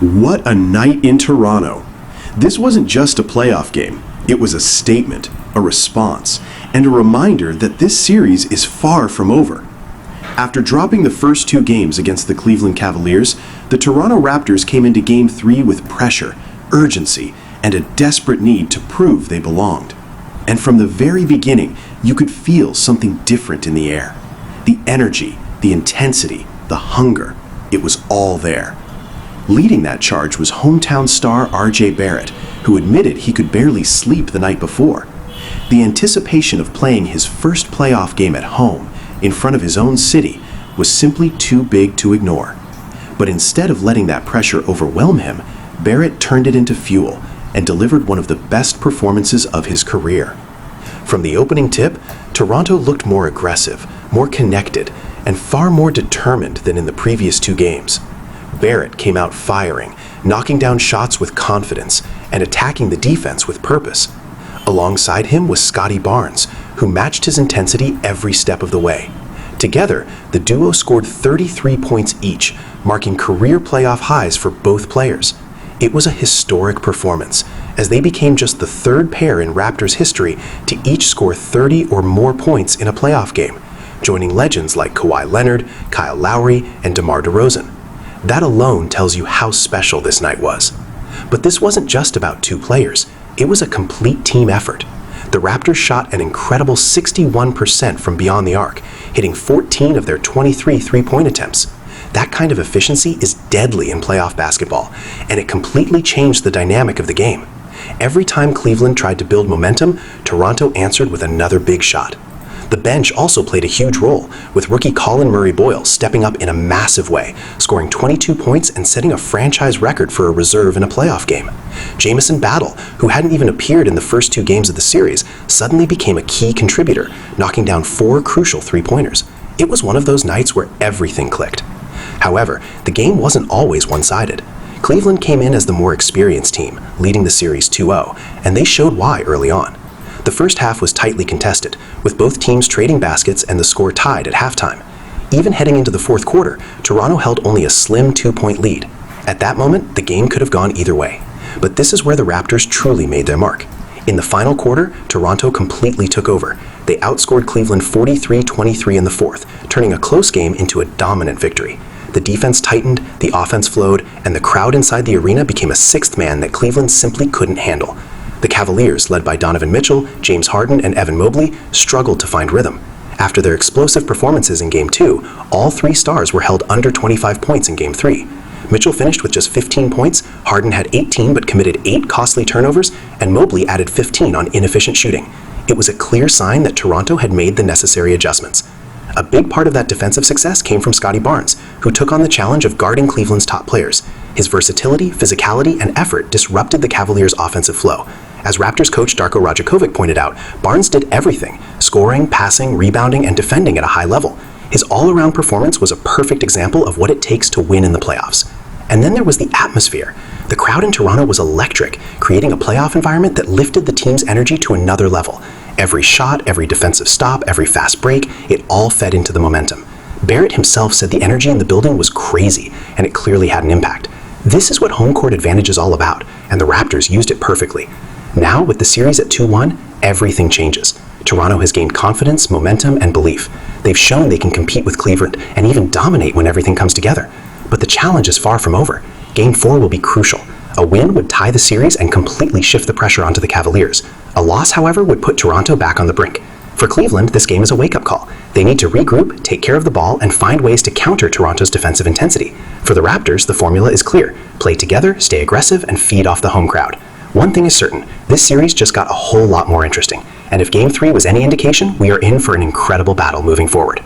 What a night in Toronto. This wasn't just a playoff game. It was a statement, a response, and a reminder that this series is far from over. After dropping the first two games against the Cleveland Cavaliers, the Toronto Raptors came into Game 3 with pressure, urgency, and a desperate need to prove they belonged. And from the very beginning, you could feel something different in the air. The energy, the intensity, the hunger, it was all there. Leading that charge was hometown star R.J. Barrett, who admitted he could barely sleep the night before. The anticipation of playing his first playoff game at home, in front of his own city, was simply too big to ignore. But instead of letting that pressure overwhelm him, Barrett turned it into fuel and delivered one of the best performances of his career. From the opening tip, Toronto looked more aggressive, more connected, and far more determined than in the previous two games. Barrett came out firing, knocking down shots with confidence and attacking the defense with purpose. Alongside him was Scottie Barnes, who matched his intensity every step of the way. Together, the duo scored 33 points each, marking career playoff highs for both players. It was a historic performance, as they became just the third pair in Raptors history to each score 30 or more points in a playoff game, joining legends like Kawhi Leonard, Kyle Lowry, and DeMar DeRozan. That alone tells you how special this night was. But this wasn't just about two players. It was a complete team effort. The Raptors shot an incredible 61% from beyond the arc, hitting 14 of their 23 three-point attempts. That kind of efficiency is deadly in playoff basketball, and it completely changed the dynamic of the game. Every time Cleveland tried to build momentum, Toronto answered with another big shot. The bench also played a huge role, with rookie Colin Murray-Boyle stepping up in a massive way, scoring 22 points and setting a franchise record for a reserve in a playoff game. Jamison Battle, who hadn't even appeared in the first two games of the series, suddenly became a key contributor, knocking down 4 crucial three-pointers. It was one of those nights where everything clicked. However, the game wasn't always one-sided. Cleveland came in as the more experienced team, leading the series 2-0, and they showed why early on. The first half was tightly contested, with both teams trading baskets and the score tied at halftime. Even heading into the fourth quarter, Toronto held only a slim 2-point lead. At that moment, the game could have gone either way. But this is where the Raptors truly made their mark. In the final quarter, Toronto completely took over. They outscored Cleveland 43-23 in the fourth, turning a close game into a dominant victory. The defense tightened, the offense flowed, and the crowd inside the arena became a sixth man that Cleveland simply couldn't handle. The Cavaliers, led by Donovan Mitchell, James Harden, and Evan Mobley, struggled to find rhythm. After their explosive performances in Game 2, all three stars were held under 25 points in Game 3. Mitchell finished with just 15 points, Harden had 18 but committed 8 costly turnovers, and Mobley added 15 on inefficient shooting. It was a clear sign that Toronto had made the necessary adjustments. A big part of that defensive success came from Scottie Barnes, who took on the challenge of guarding Cleveland's top players. His versatility, physicality, and effort disrupted the Cavaliers' offensive flow. As Raptors coach Darko Rajakovic pointed out, Barnes did everything: scoring, passing, rebounding, and defending at a high level. His all-around performance was a perfect example of what it takes to win in the playoffs. And then there was the atmosphere. The crowd in Toronto was electric, creating a playoff environment that lifted the team's energy to another level. Every shot, every defensive stop, every fast break, it all fed into the momentum. Barrett himself said the energy in the building was crazy, and it clearly had an impact. This is what home court advantage is all about, and the Raptors used it perfectly. Now, with the series at 2-1, everything changes. Toronto has gained confidence, momentum, and belief. They've shown they can compete with Cleveland and even dominate when everything comes together. But the challenge is far from over. Game 4 will be crucial. A win would tie the series and completely shift the pressure onto the Cavaliers. A loss, however, would put Toronto back on the brink. For Cleveland, this game is a wake-up call. They need to regroup, take care of the ball, and find ways to counter Toronto's defensive intensity. For the Raptors, the formula is clear. Play together, stay aggressive, and feed off the home crowd. One thing is certain, this series just got a whole lot more interesting. And if Game 3 was any indication, we are in for an incredible battle moving forward.